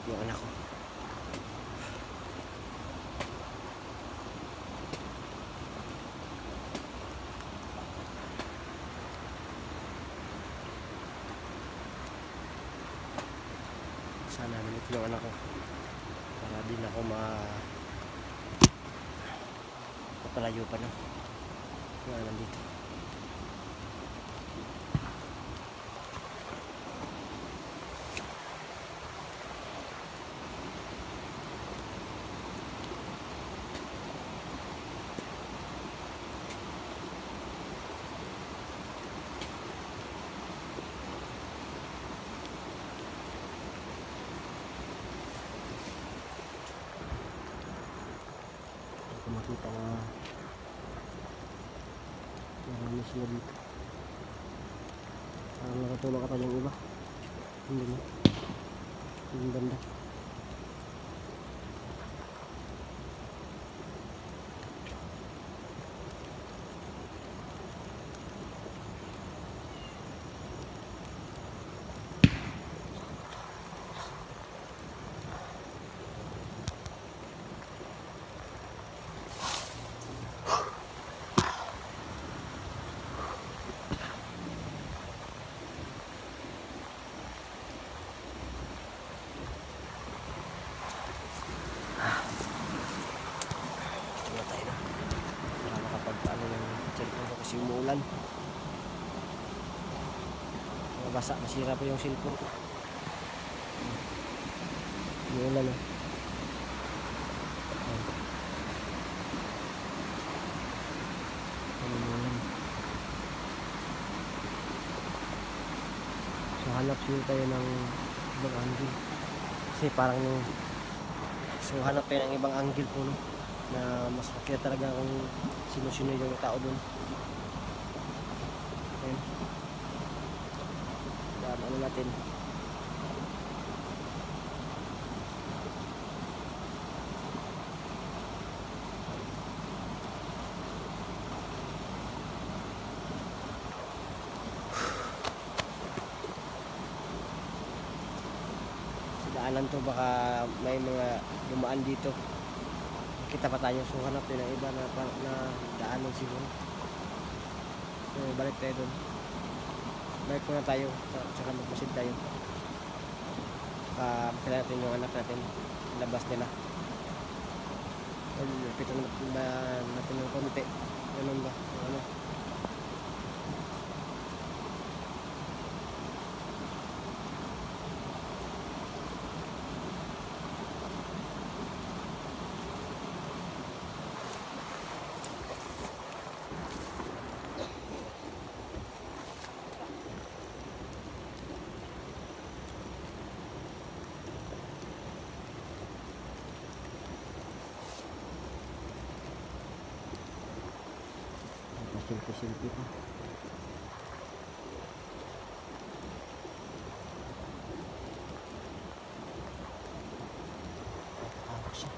yung anak ko. Sana nalit yung anak ko para din ako mapalayo pa, no? Yung nandito. Makita na marami sila dito. Parang nakatulog ka pa yung iba. Hindi na yung banda. Kasi umuulan, mabasa, masira po yung cellphone ko. Umuulan, oh. Umuulan. So hanap siguro tayo ng ibang angle, kasi parang hanap tayo ng ibang angle po, no? Na mas makita talaga kung sino-sino yung tao dun. Ayan. Ano natin. Sa daanan to baka may mga dumaan dito. Kita pa tayo, so hanap din ng iba na daanan siguro. So balik tayo doon. Balik muna tayo, saka magpasid tayo. Makita natin yung anak natin, labas nila. Pitan natin ng konti. Ganun ba? Ano? Silpi pa. Tawag siya.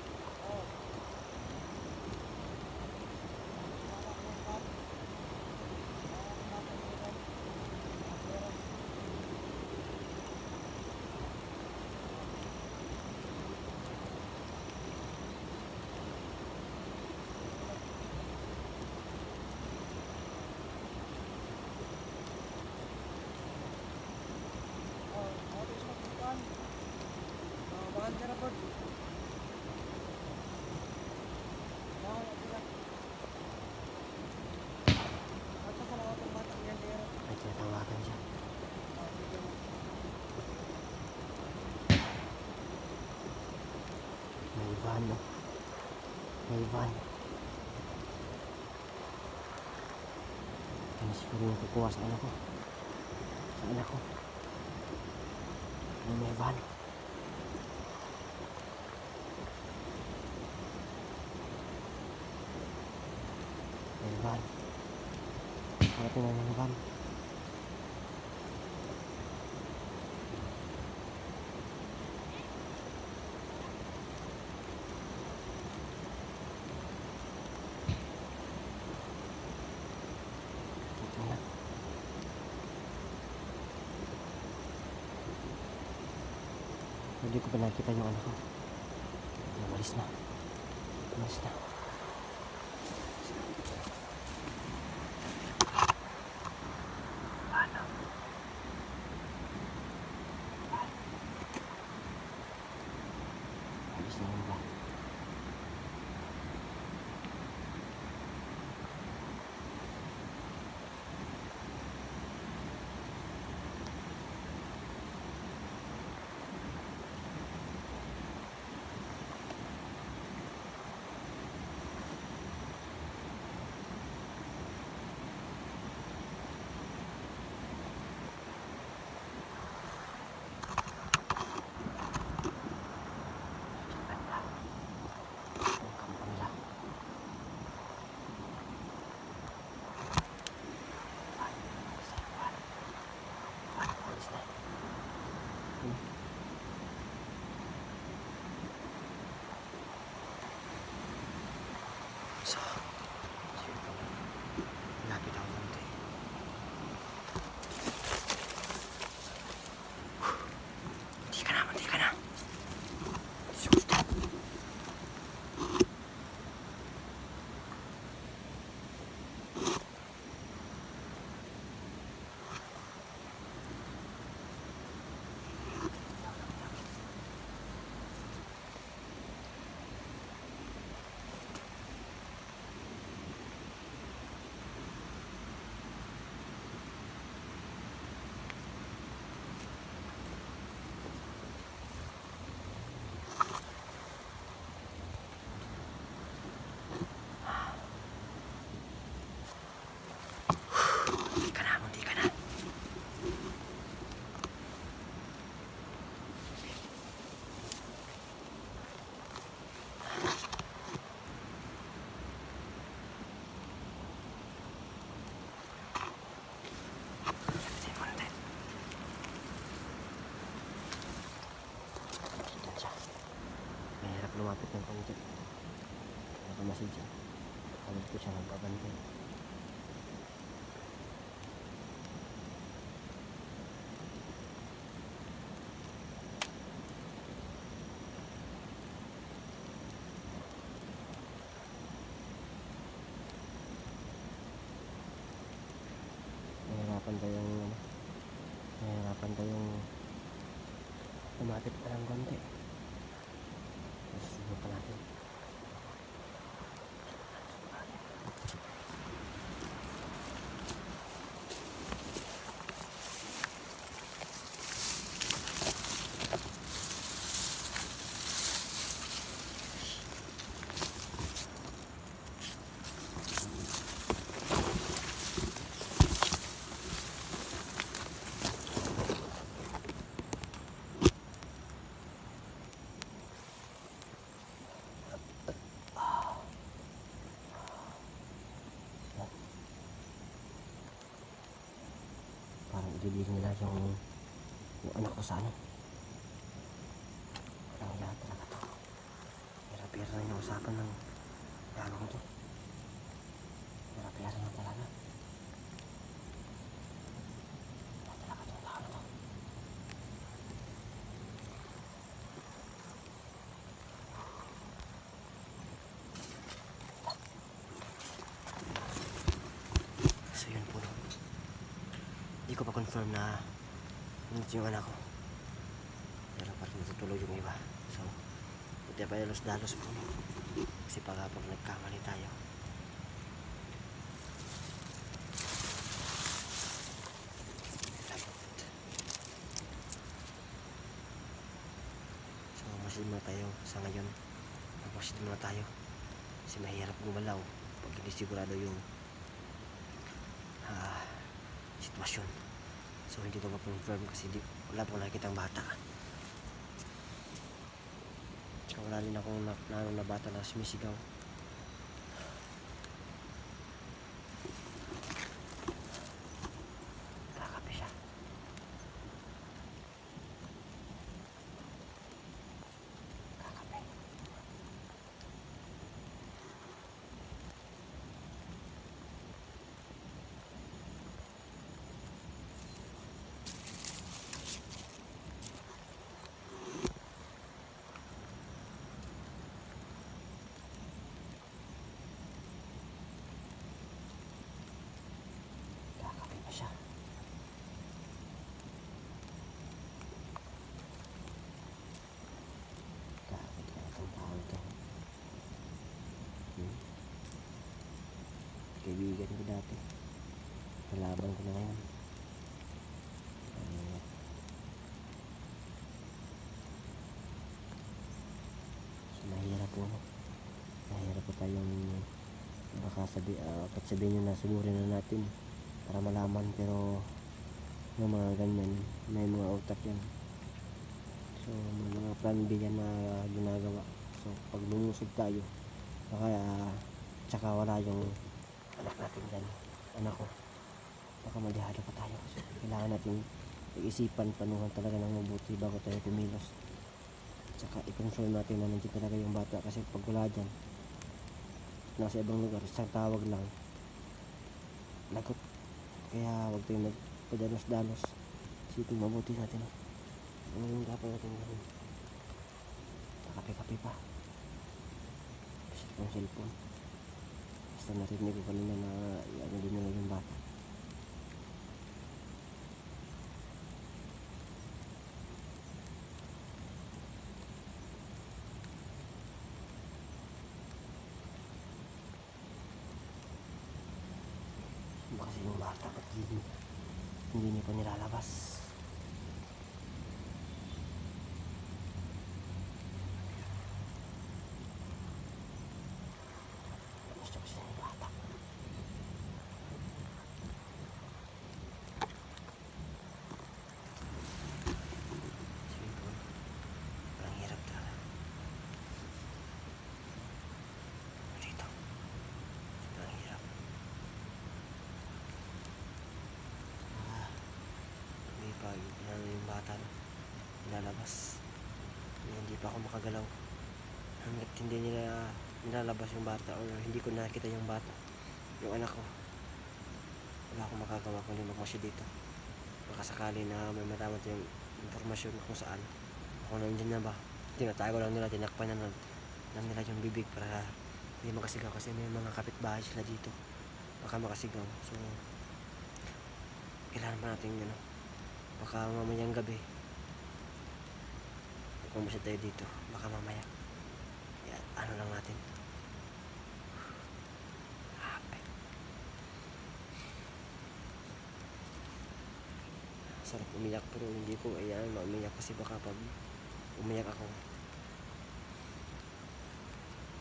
Tawagan siya. May van, no? May van. Ano siguro yung kukuha sa anak ko? Sa anak ko. May van. May van. Parating na ng van. Hindi ko pa nakita yung ano ko. Umalis na. Umalis na. Umalis na yun ba? So, lapit ako dito eh. Mati ka na, mati ka na. Susto. Lumapit ng konti. Nakamasid siya. Tawag ko siya ng pabante. Nahihirapan tayong lumapit pa ng konti. Subukan natin. Ibibigay nila yung anak ko sa ano. Ang lahat talaga to. Hirap-hirap na yung usapan ng lalong to. Hirap-hirap na talaga. Lahat talaga itong tao na to. So yun po. Hindi ko pa confirm na nandito yung anak ko. Pero parang natutulog yung iba. So, buti pa dalos po. Kasi pag nagkamali tayo. So, masid muna tayo sa ngayon. Masid muna tayo. Kasi mahirap gumalaw pag hindi sigurado yung sitwasyon. So hindi ko ma-confirm kasi wala pong nakikita ang bata. Tsaka wala rin akong na bata na sumisigaw. Kakape siya. Kakape. laban ko na ngayon. So mahirap po, no? Mahirap po tayong baka sabihin nyo na suburin na natin para malaman, pero yung mga ganyan may mga utak yan. So may mga plan B yan na ginagawa. So pag lumusog tayo baka tsaka wala yung anak natin dyan, anak ko, baka malihado pa tayo. So kailangan natin iisipan, panuhan talaga ng mabuti bago tayo kumilos. Tsaka i-confirm natin na nandiyan talaga yung bata, kasi pag wala dyan, nasa ibang lugar, isang tawag lang, lagot. Kaya huwag tayong magpadalos-dalos. Isipin mabuti natin, ano yung dapat natin gawin. Kape-kape pa, visit kong cellphone. Basta narinig ko kanina na ano din nila yung bata. Kasi yung bata, ba't hindi niya pa nilalabas? Gusto kasi yung bata. Sige po, parang hirap talaga dito. Parang hirap. Pag yung bata nilalabas, hindi pa ako makagalaw hanggat hindi nila nilalabas yung bata, o hindi ko nakita yung bata, yung anak ko. Wala akong magagawa kundi magmasya dito. Baka sakali na may malaman yung informasyon kung saan ako nandiyan na ba, tinatago lang nila, tinakpan na lang nila yung bibig para hindi makasigaw, kasi may mga kapitbahay sila dito, baka makasigaw. So kailangan pa natin baka mamayang gabi pumasya tayo dito, baka mamaya ano lang natin. Sarap umiyak, pero hindi ko maumiyak, kasi baka pag umiyak ako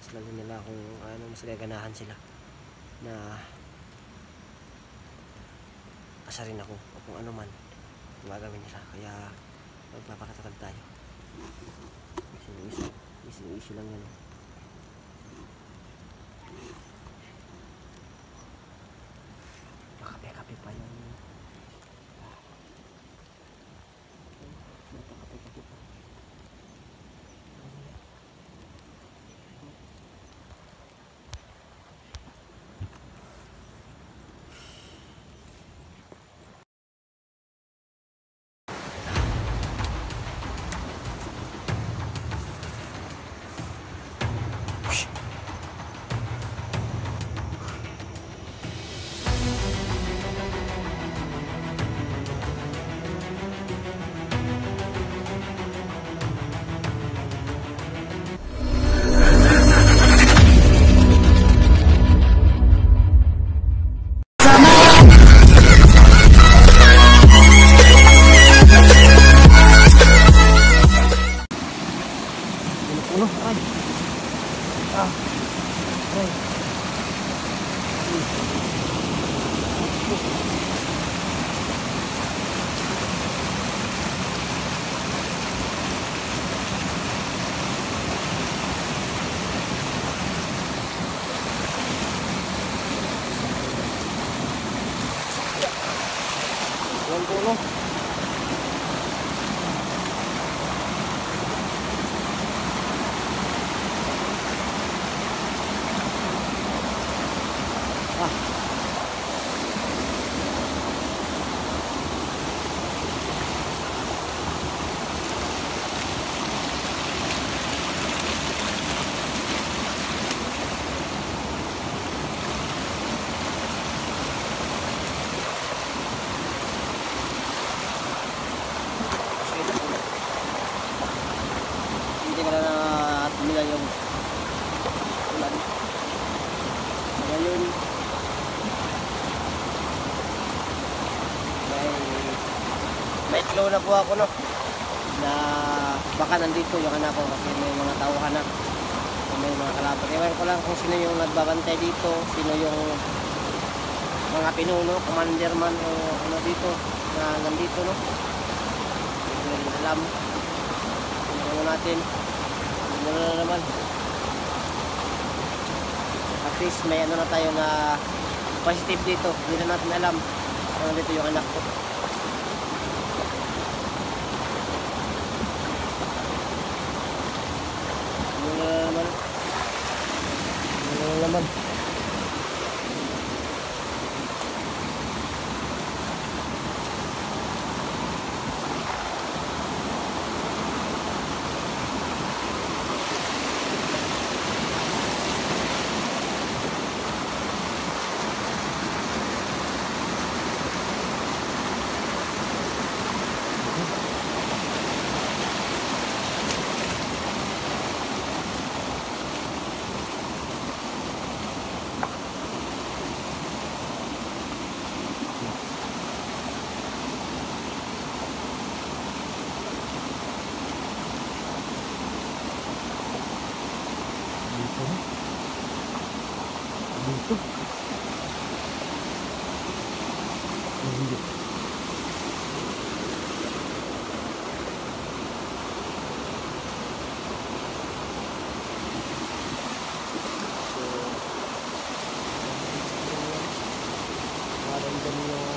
mas lalo nila akong mas gaganahan sila na asarin ako o kung ano man gagawin nila. Kaya magpapakatatag tayo. Missing issue lang yan. Nakape-kape pa yung napakape-kape pa. Yan po, no? nagsigaw na po ako, no, na baka nandito yung anak ko kasi may mga tauhan na, may mga kalaban. Ewan ko lang kung sino yung nagbabantay dito, sino yung mga pinuno, commander man o ano dito na nandito, no. Hindi rin alam. Ano natin, ano na naman. At least may ano na tayo na positive dito. Hindi na natin alam kung nandito yung anak ko. Ano na naman. Ano na naman. Dito. Hindi. Parang dyan yung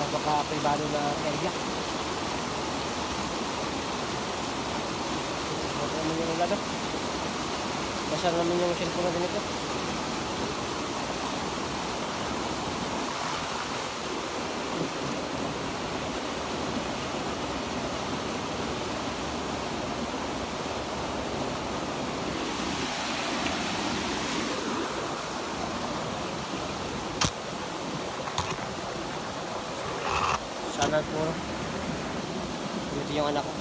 napaka-privado na area. Ito naman yung ulado. Masarap naman yung cellphone na ganito. Sana po. Ito yung anak ko.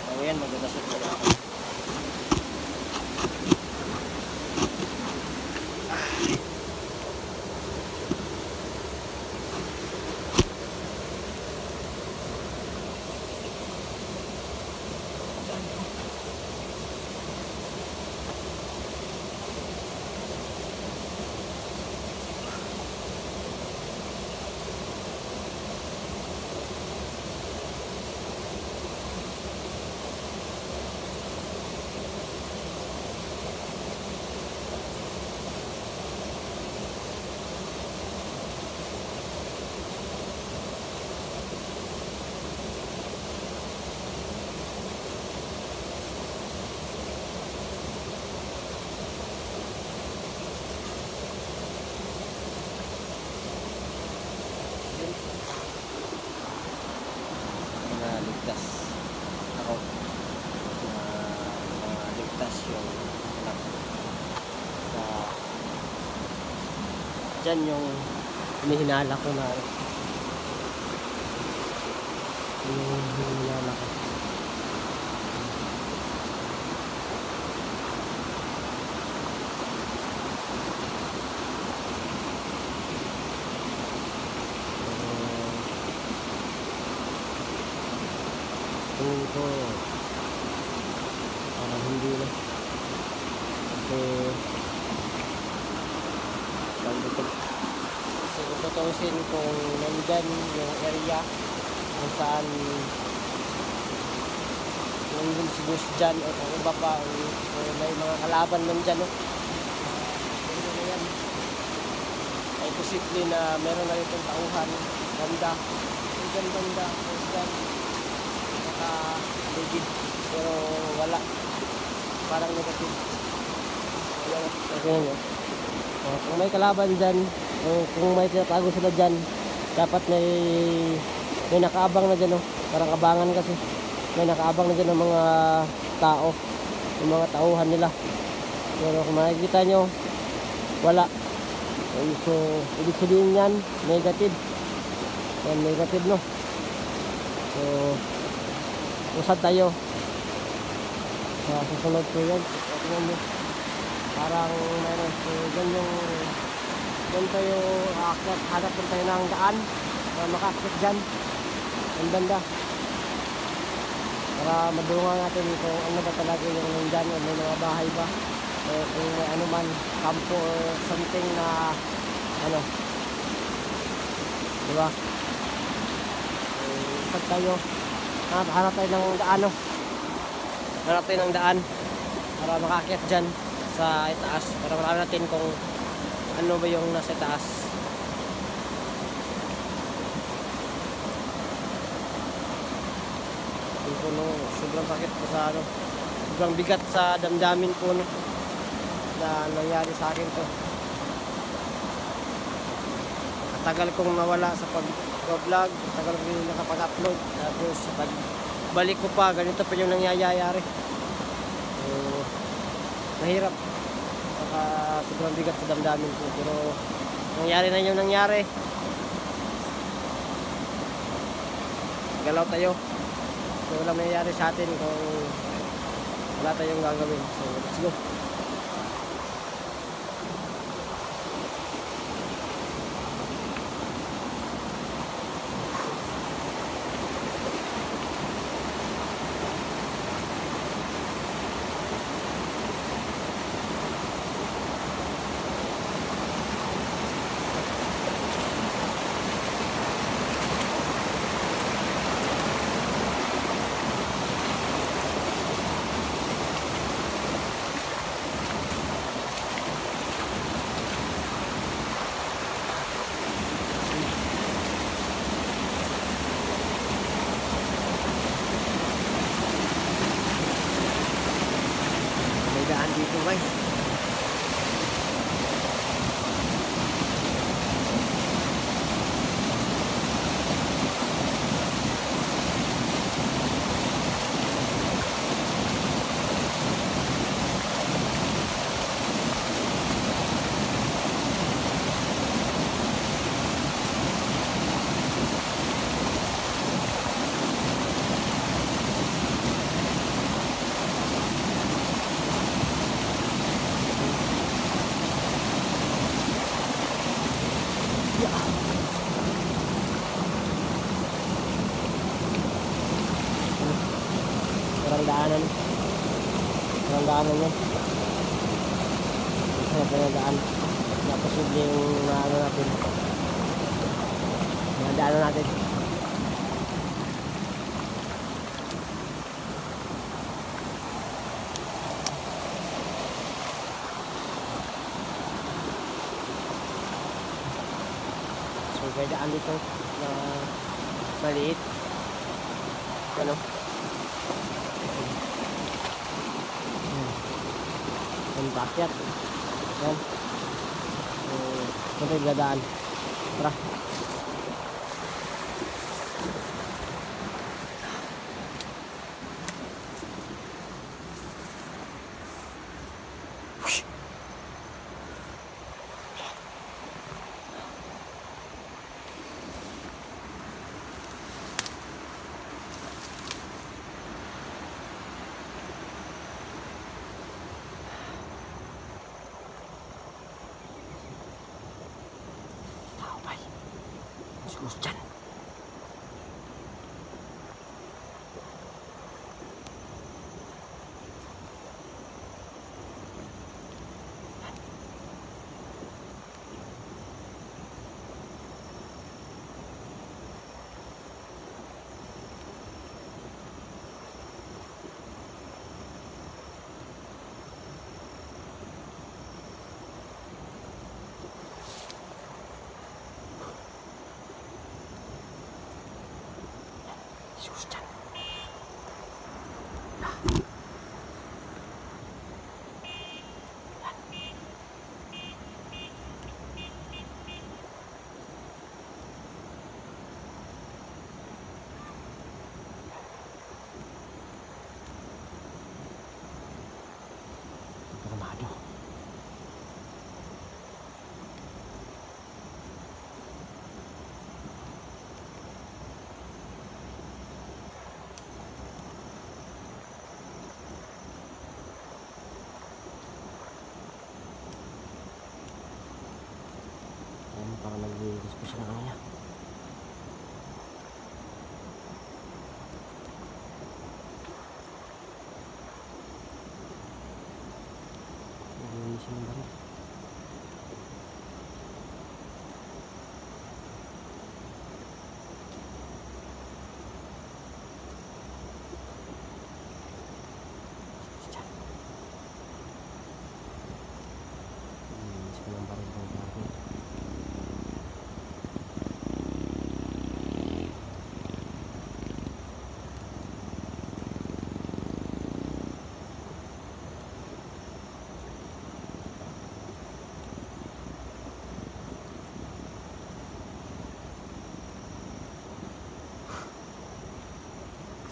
So yan, magdadasal po ako. Ligtas ako na ligtas yung anak na dyan yung hinihinala ko na yung hinihinala ko. Tingin ko parang hindi na kasi kung tutusin kung nandyan yung area kung saan nandun si Gus dyan o kung iba pa kung may mga kalaban nandyan, no? Na yan ay posible na meron na itong tauhan banda banda dyan legit pero wala, parang negative. Okay, no? Kung may kalaban dyan kung may tinatago sila dyan dapat may nakaabang na dyan, no? Parang abangan kasi may nakaabang na dyan ng mga tao, yung mga tauhan nila, pero kung makikita nyo wala. So ibig sabihin yan negative. Yan, negative, no? So, usad tayo sa susunod ko yan. Tingnan mo, parang meron. So, dyan tayo aakyat, hanap din tayo ng daan para makaakyat dyan ang banda, para madungan natin kung ano ba talaga yung nandyan, o may mga bahay ba, o kung may ano man, kampo or something na ano, diba? So, usad tayo, hanap tayo ng daan, no? Hanap tayo ng daan para makaakyat dyan sa itaas, para malaman natin kung ano ba yung nasa itaas. Ito, no, sobrang sakit po sa ano, sobrang bigat sa damdamin ko, no, na nangyari sa akin to. Tagal kong nawala sa pag-vlog, tagal kong hindi nakapag-upload, tapos sa pagbalik ko pa, ganito pa yung nangyayari. So, mahirap, saka sobrang bigat sa damdamin ko, pero nangyari na yung nangyari. Galaw tayo, so walang nangyayari sa atin kung wala tayong gagawin. So let's go. Dito guys, walang daanan yan. Isa na daan na posibleng ano natin, mga daanan natin. So may daan dito na maliit, ano, pakyat yan. So ito tayo dadaan, tara. Terus dyan. ng baril. Ng baril ng baril.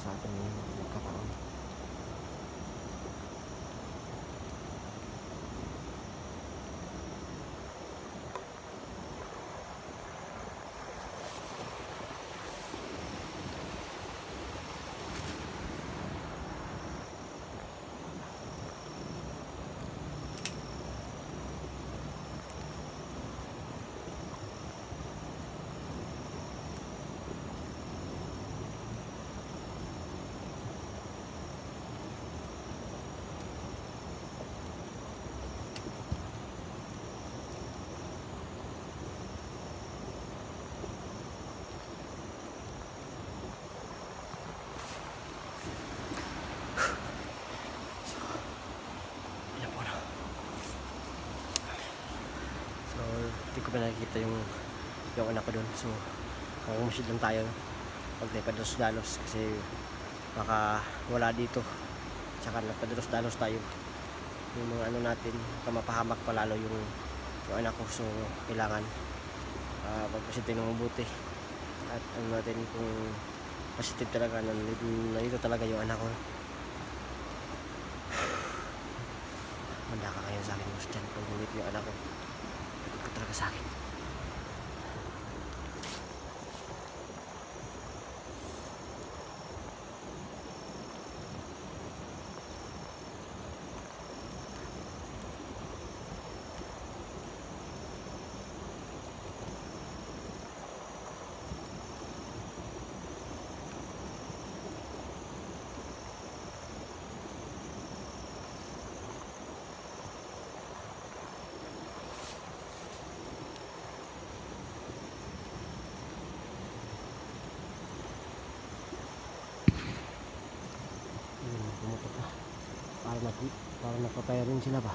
Sa atin yung nagkataon. Hindi ko pa nakikita yung anak ko doon. So kumusid lang tayo pag nagpadalos-dalos kasi baka wala dito, tsaka nagpadalos-dalos tayo yung mga ano natin, baka mapahamak pa lalo yung anak ko. So kailangan pagpositive ng mabuti at ano natin kung positive talaga nandito talaga yung anak ko. Manda ka kayo sa akin gusto dyan pag nandito yung anak ko, ikot ka talaga sa akin. Pumutok na. Para nagpapaya rin sila ba?